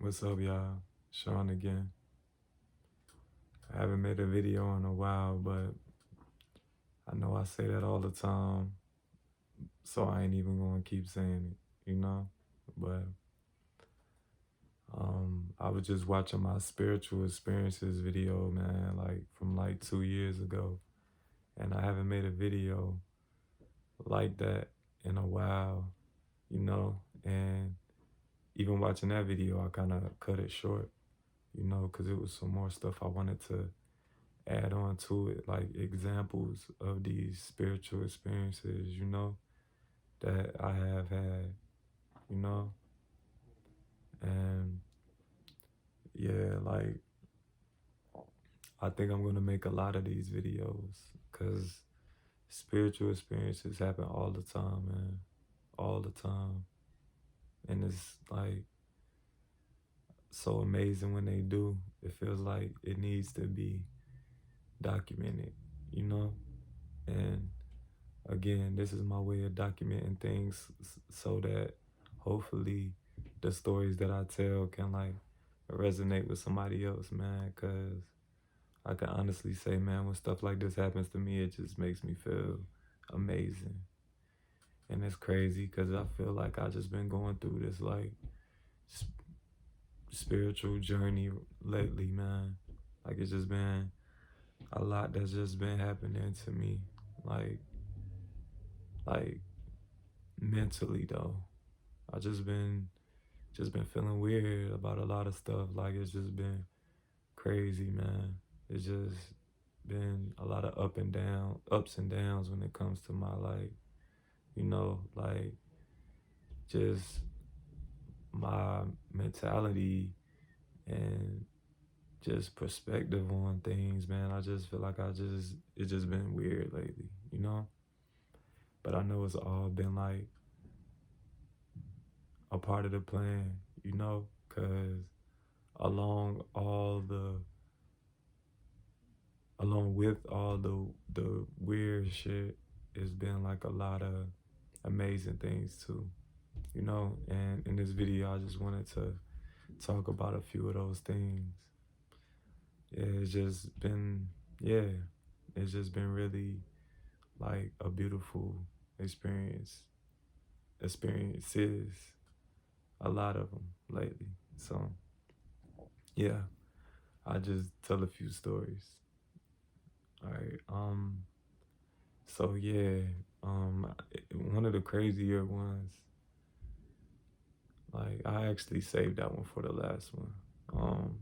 What's up, y'all? Shawn again. I haven't made a video in a while, but I know I say that all the time, so I ain't even gonna keep saying it. But I was just watching my spiritual experiences video, man, like from like 2 years ago, and I haven't made a video like that in a while. And even watching that video, I kind of cut it short, because it was some more stuff I wanted to add on to it, like examples of these spiritual experiences, that I have you know, and yeah, like I think I'm gonna make a lot of these videos because spiritual experiences happen all the time, man, all the time, and it's like so amazing when they do. It feels like it needs to be documented, and again, this is my way of documenting things so that hopefully the stories that I tell can like resonate with somebody else, man. Cause I can honestly say, man, when stuff like this happens to me, it just makes me feel amazing. And it's crazy because I feel like I just been going through this like spiritual journey lately, man. Like it's just been a lot that's just been happening to me, like like mentally though. I just been feeling weird about a lot of stuff. Like it's just been crazy, man. It's just been a lot of ups and downs when it comes to my like just my mentality and just perspective on things, man. I just feel like it's just been weird lately. But I know it's all been like a part of the plan, because along all the along with all the weird shit, it's been like a lot of amazing things too. And in this video I just wanted to talk about a few of those things. Yeah, yeah, it's just been really like a beautiful experiences, a lot of them lately. So yeah, I just tell a few stories. All right. So yeah, one of the crazier ones, like I actually saved that one for the last one. Um,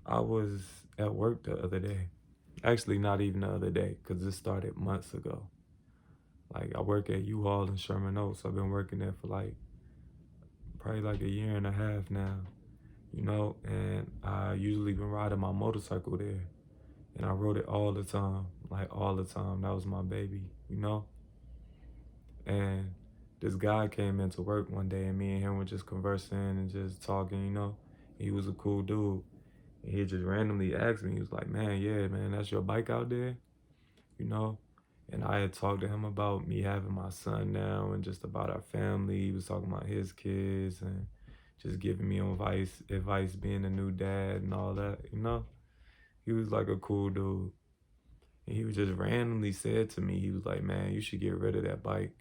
I was at work the other day. Actually, not even the other day, because this started months ago. Like I work at U-Haul in Sherman Oaks. I've been working there for like probably like a year and a half now, and I usually been riding my motorcycle there. And I rode it all the time, like all the time. That was my baby. And this guy came into work one day, and me and him were just conversing and just talking. He was a cool dude. And he just randomly asked me, he was like, man, yeah, man, that's your bike out there? You know? And I had talked to him about me having my son now and just about our family. He was talking about his kids and just giving me advice being a new dad and all that. He was like a cool dude. And he was just randomly said to me, he was like, man, you should get rid of that bike.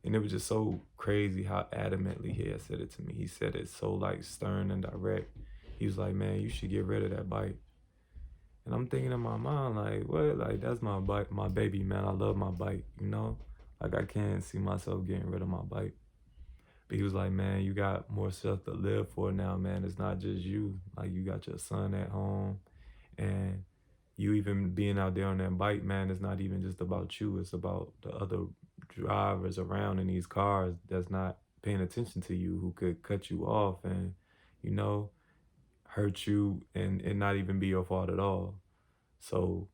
And it was just so crazy how adamantly he had said it to me. He said it so like stern and direct. He was like, man, you should get rid of that bike. And I'm thinking in my mind, like, what? Like, that's my bike, my baby, man. I love my bike. Like, I can't see myself getting rid of my bike. But he was like, man, you got more stuff to live for now, man. It's not just you. Like, you got your son at home. And you even being out there on that bike, man, it's not even just about you. It's about the other drivers around in these cars that's not paying attention to you, who could cut you off and, you know, hurt you and it not even be your fault at all. So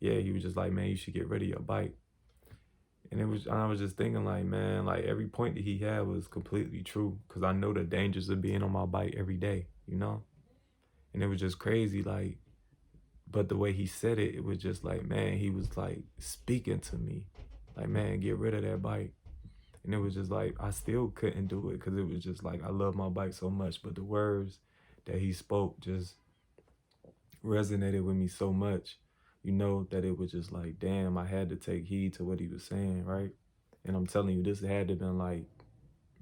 yeah, he was just like, man, you should get rid of your bike. And I was just thinking like, man, like every point that he had was completely true. Cause I know the dangers of being on my bike every day. And it was just crazy, like, but the way he said it, it was just like, man, he was like speaking to me. Like, man, get rid of that bike. And it was just like, I still couldn't do it because it was just like, I love my bike so much. But the words that he spoke just resonated with me so much, that it was just like, damn, I had to take heed to what he was saying, right? And I'm telling you, this had to have been like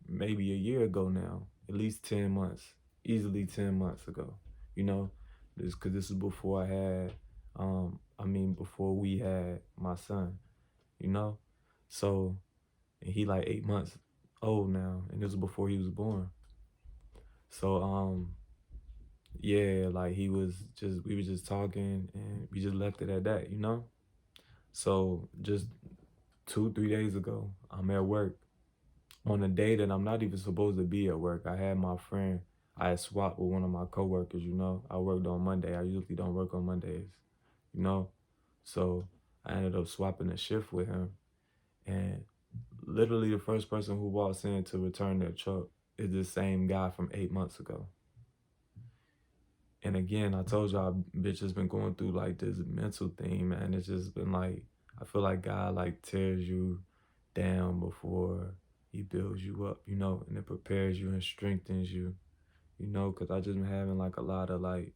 maybe a year ago now, at least 10 months, easily 10 months ago, you know, because this is before before we had my son, you know? So, and he like 8 months old now, and this was before he was born. So, yeah, like we were just talking and we just left it at that. So just 2, 3 days ago, I'm at work on a day that I'm not even supposed to be at work. I had my friend, I had swapped with one of my coworkers. I worked on Monday. I usually don't work on Mondays, you know? So I ended up swapping a shift with him. And literally the first person who walks in to return their truck is the same guy from 8 months ago. And again, I told y'all, bitch has been going through like this mental thing, man. It's just been like, I feel like God like tears you down before he builds you up, and it prepares you and strengthens you, because I just been having like a lot of like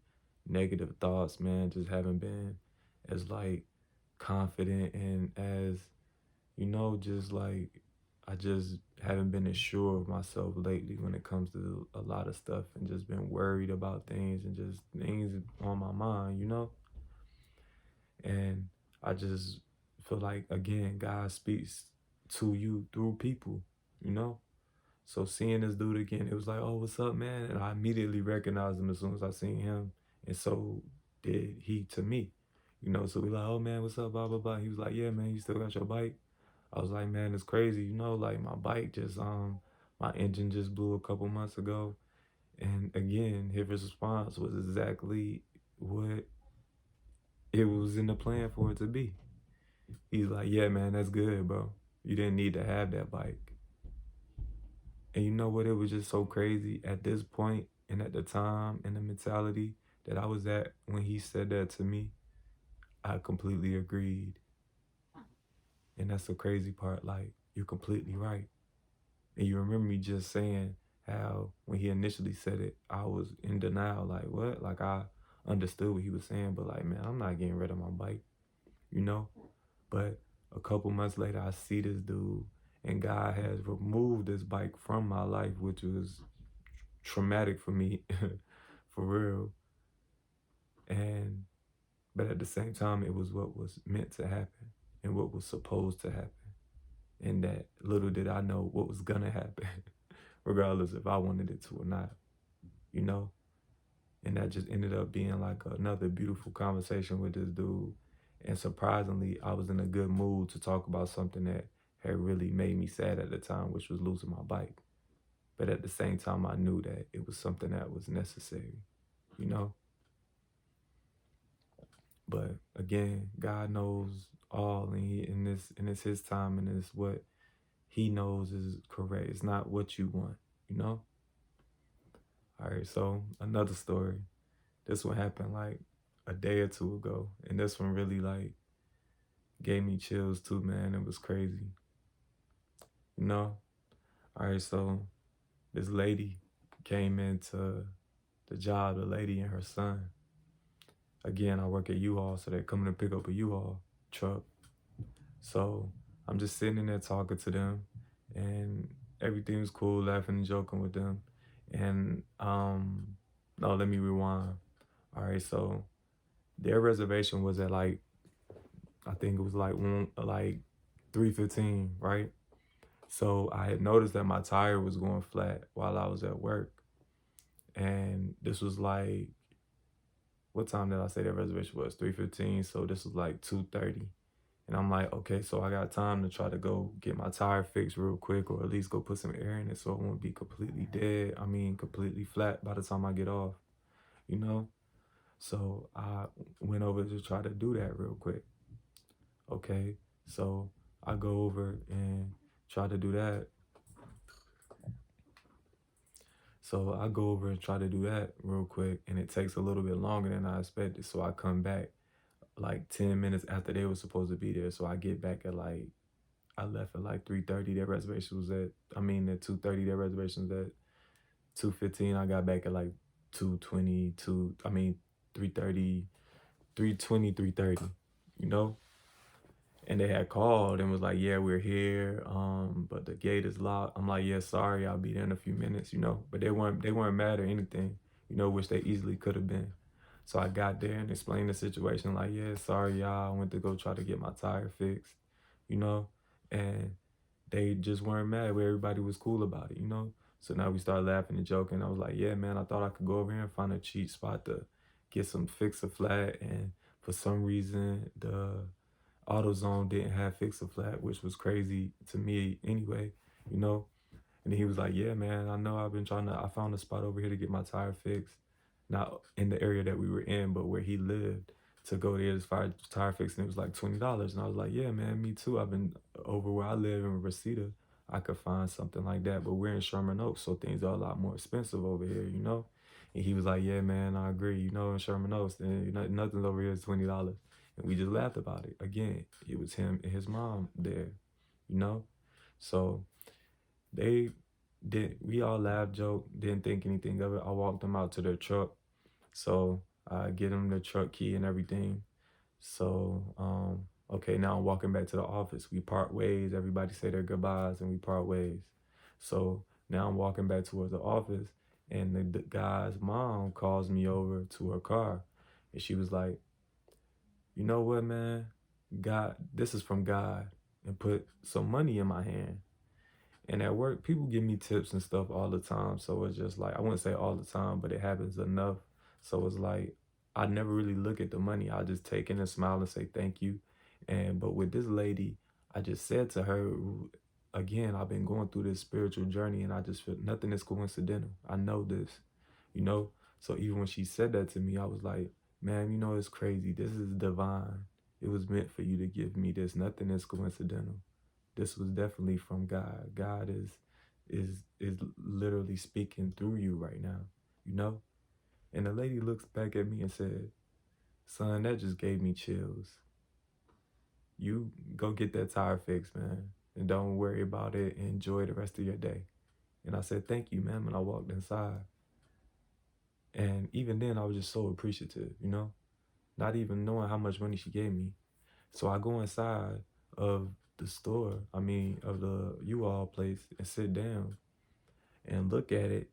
negative thoughts, man. Just haven't been as like confident and as, just like I just haven't been as sure of myself lately when it comes to a lot of stuff and just been worried about things and just things on my mind. And I just feel like, again, God speaks to you through people. So seeing this dude again, it was like, oh, what's up, man? And I immediately recognized him as soon as I seen him. And so did he to me. So we like, oh, man, what's up, blah, blah, blah. He was like, yeah, man, you still got your bike? I was like, man, it's crazy, like my bike just my engine just blew a couple months ago. And again, his response was exactly what it was in the plan for it to be. He's like, yeah, man, that's good, bro. You didn't need to have that bike. And you know what? It was just so crazy at this point and at the time and the mentality that I was at when he said that to me. I completely agreed. And that's the crazy part. Like, you're completely right. And you remember me just saying how when he initially said it, I was in denial. Like, what? Like, I understood what he was saying, but like, man, I'm not getting rid of my bike, you know? But a couple months later, I see this dude, and God has removed this bike from my life, which was traumatic for me, for real. And, but at the same time, it was what was meant to happen and what was supposed to happen. And that little did I know what was gonna happen, regardless if I wanted it to or not, you know? And that just ended up being like another beautiful conversation with this dude. And surprisingly, I was in a good mood to talk about something that had really made me sad at the time, which was losing my bike. But at the same time, I knew that it was something that was necessary, you know? But again, God knows all, and and it's His time, and it's what He knows is correct. It's not what you want. All right, so another story. This one happened like a day or two ago, and this one really like gave me chills too, man. It was crazy, you know. All right, so this lady came into the job, the lady and her son. Again, I work at U-Haul, so they're coming to pick up a U-Haul truck. So I'm just sitting in there talking to them, and everything was cool, laughing and joking with them. And no, let me rewind. All right, so their reservation was at like, I think it was like 3:15, right? So I had noticed that my tire was going flat while I was at work. And this was like, what time did I say that reservation was? 3:15. So this was like 2:30. And I'm like, okay, so I got time to try to go get my tire fixed real quick, or at least go put some air in it so it won't be completely dead. I mean, completely flat by the time I get off, you know? So I went over to try to do that real quick. Okay, so I go over and try to do that. So I go over and try to do that real quick, and it takes a little bit longer than I expected. So I come back like 10 minutes after they were supposed to be there. So I get back at like I left at like 3:30. Their reservation was at, I mean, at 2:30. Their reservation was at 2:15. I got back at like 2:22. I mean, 3:30, 3:20, 3:30. You know, and they had called and was like, "Yeah, we're here, but the gate is locked." I'm like, "Yeah, sorry, I'll be there in a few minutes," you know. But they weren't mad or anything, you know, which they easily could have been. So I got there and explained the situation, like, "Yeah, sorry, y'all. I went to go try to get my tire fixed," you know, and they just weren't mad. Where everybody was cool about it, you know. So now we started laughing and joking. I was like, "Yeah, man, I thought I could go over here and find a cheap spot to get some fix a flat," and for some reason the AutoZone didn't have fix a flat, which was crazy to me anyway, you know. And he was like, "Yeah, man, I know I've been trying to. I found a spot over here to get my tire fixed, not in the area that we were in, but where he lived, to go there as far as tire fixed, and it was like $20." And I was like, "Yeah, man, me too. I've been over where I live in Reseda. I could find something like that, but we're in Sherman Oaks, so things are a lot more expensive over here, you know." And he was like, "Yeah, man, I agree. You know, in Sherman Oaks, then nothing's over here is $20." And we just laughed about it. Again, it was him and his mom there, you know. So they did. We all laughed, joked, didn't think anything of it. I walked them out to their truck, so I get them the truck key and everything. So okay, now I'm walking back to the office. We part ways. Everybody say their goodbyes, and we part ways. So now I'm walking back towards the office, and the guy's mom calls me over to her car, and she was like, "You know what, man? God, this is from God, and put some money in my hand." And at work, people give me tips and stuff all the time. So it's just like, I wouldn't say all the time, but it happens enough. So it's like, I never really look at the money. I just take it and smile and say thank you. But with this lady, I just said to her, again, I've been going through this spiritual journey, and I just feel nothing is coincidental. I know this, you know? So even when she said that to me, I was like, "Man, you know, it's crazy. This is divine. It was meant for you to give me this. Nothing is coincidental. This was definitely from God. God is literally speaking through you right now, you know?" And the lady looks back at me and said, "Son, that just gave me chills. You go get that tire fixed, man, and don't worry about it, and enjoy the rest of your day." And I said, "Thank you, ma'am," and I walked inside. And even then, I was just so appreciative, you know, not even knowing how much money she gave me. So I go inside of the store, I mean, of the U-Haul place, and sit down and look at it.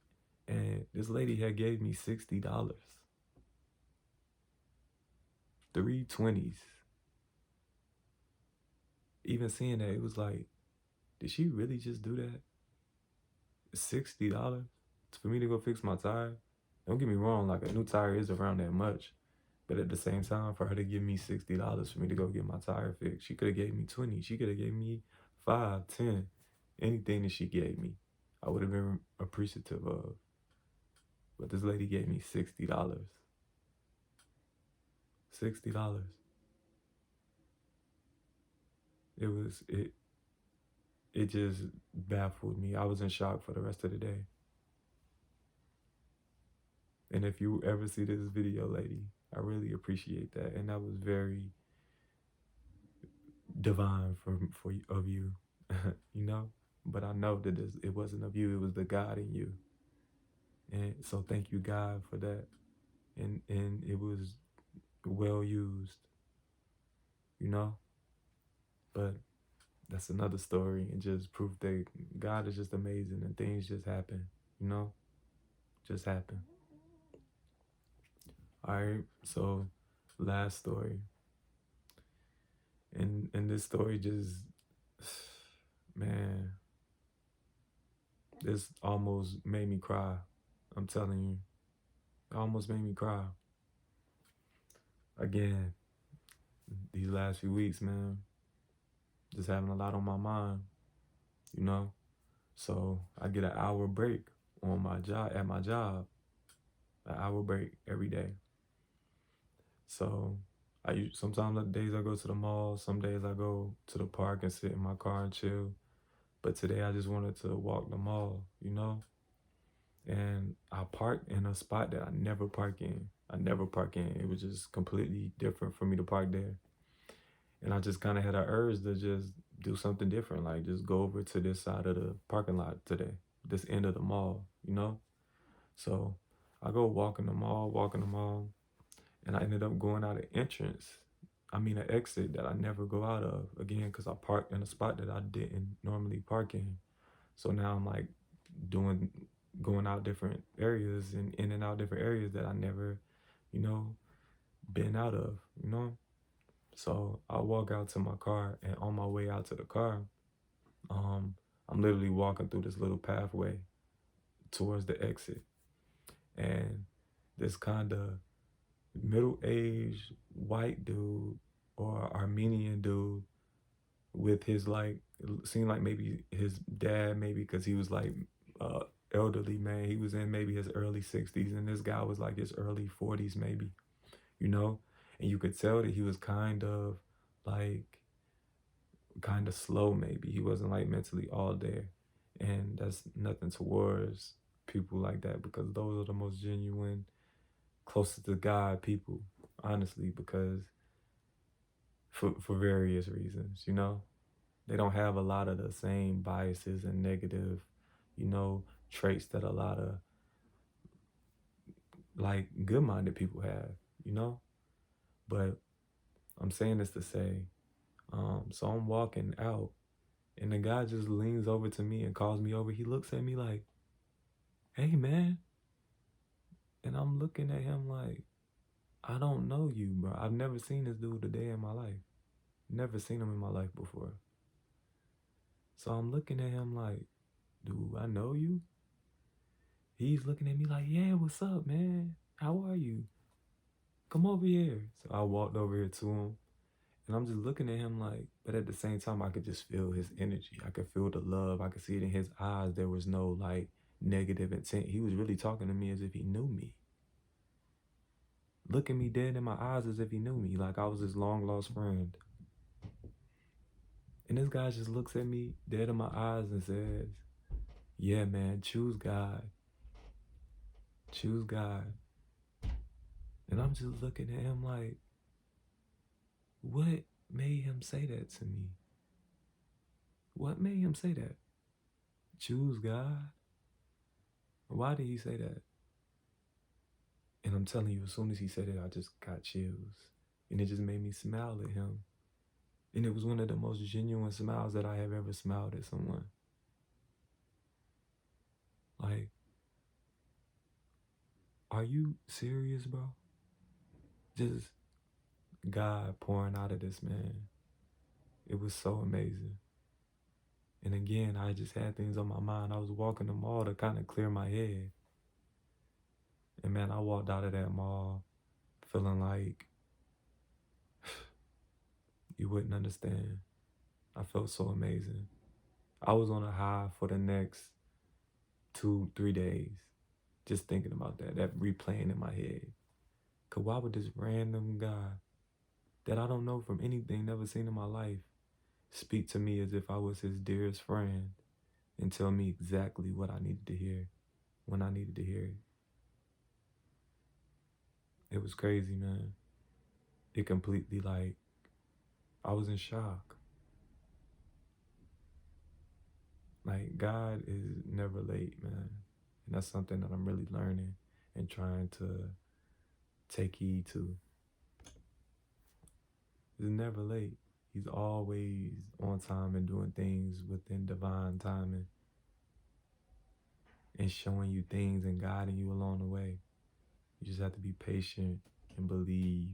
And this lady had gave me $60, three 20s. Even seeing that, it was like, did she really just do that? $60 for me to go fix my tire? Don't get me wrong, like a new tire is around that much. But at the same time, for her to give me $60 for me to go get my tire fixed, she could have gave me 20. She could have gave me 5, 10, anything that she gave me, I would have been appreciative of. But this lady gave me $60. $60. It it just baffled me. I was in shock for the rest of the day. And if you ever see this video, lady, I really appreciate that. And that was very divine for of you, you know. But I know that it wasn't of you; it was the God in you. And so thank you, God, for that. And it was well used, you know. But that's another story, and just proof that God is just amazing, and things just happen, you know, just happen. All right, so last story, and this story just, man, this almost made me cry. I'm telling you, it almost made me cry. Again, these last few weeks, man, just having a lot on my mind, you know. So I get an hour break on my job at my job, an hour break every day. So sometimes the days I go to the mall, some days I go to the park and sit in my car and chill. But today I just wanted to walk the mall, you know? And I parked in a spot that I never park in. I never park in. It was just completely different for me to park there. And I just kind of had an urge to just do something different. Like just go over to this side of the parking lot today, this end of the mall, you know? So I go walking the mall, and I ended up going out an exit that I never go out of again because I parked in a spot that I didn't normally park in. So now I'm like doing, going out different areas and in and out different areas that I never, you know, been out of, you know? So I walk out to my car, and on my way out to the car, um, I'm literally walking through this little pathway towards the exit. And this kind of middle-aged white dude or Armenian dude with his like, seemed like maybe his dad, maybe because he was like uh elderly man. He was in maybe his early 60s, and this guy was like his early 40s maybe, you know? And you could tell that he was like kind of slow maybe. He wasn't like mentally all there. And that's nothing towards people like that, because those are the most genuine, closest to God people, honestly, because for various reasons, you know? They don't have a lot of the same biases and negative, you know, traits that a lot of like good-minded people have, you know? But I'm saying this to say, so I'm walking out, and the guy just leans over to me and calls me over. He looks at me like, "Hey, man." And I'm looking at him like, "I don't know you, bro. I've never seen this dude a day in my life. Never seen him in my life before." So I'm looking at him like, "Dude, I know you?" He's looking at me like, "Yeah, what's up, man? How are you? Come over here." So I walked over here to him, and I'm just looking at him like, but at the same time, I could just feel his energy. I could feel the love. I could see it in his eyes. There was no like negative intent. He was really talking to me as if he knew me. Looking me dead in my eyes as if he knew me, like I was his long lost friend. And this guy just looks at me dead in my eyes and says, "Yeah, man, choose God. Choose God." And I'm just looking at him like, what made him say that to me? What made him say that? Choose God? Why did he say that? And I'm telling you, as soon as he said it, I just got chills. And it just made me smile at him. And it was one of the most genuine smiles that I have ever smiled at someone. Like, are you serious, bro? Just God pouring out of this man. It was so amazing. And again, I just had things on my mind. I was walking the mall to kind of clear my head. And man, I walked out of that mall feeling like you wouldn't understand. I felt so amazing. I was on a high for the next 2, 3 days, just thinking about that replaying in my head. Cause why would this random guy that I don't know from anything, never seen in my life, speak to me as if I was his dearest friend and tell me exactly what I needed to hear when I needed to hear it? It was crazy, man. It completely like, I was in shock. Like, God is never late, man. And that's something that I'm really learning and trying to take heed to. He's never late. He's always on time and doing things within divine timing and showing you things and guiding you along the way. You just have to be patient and believe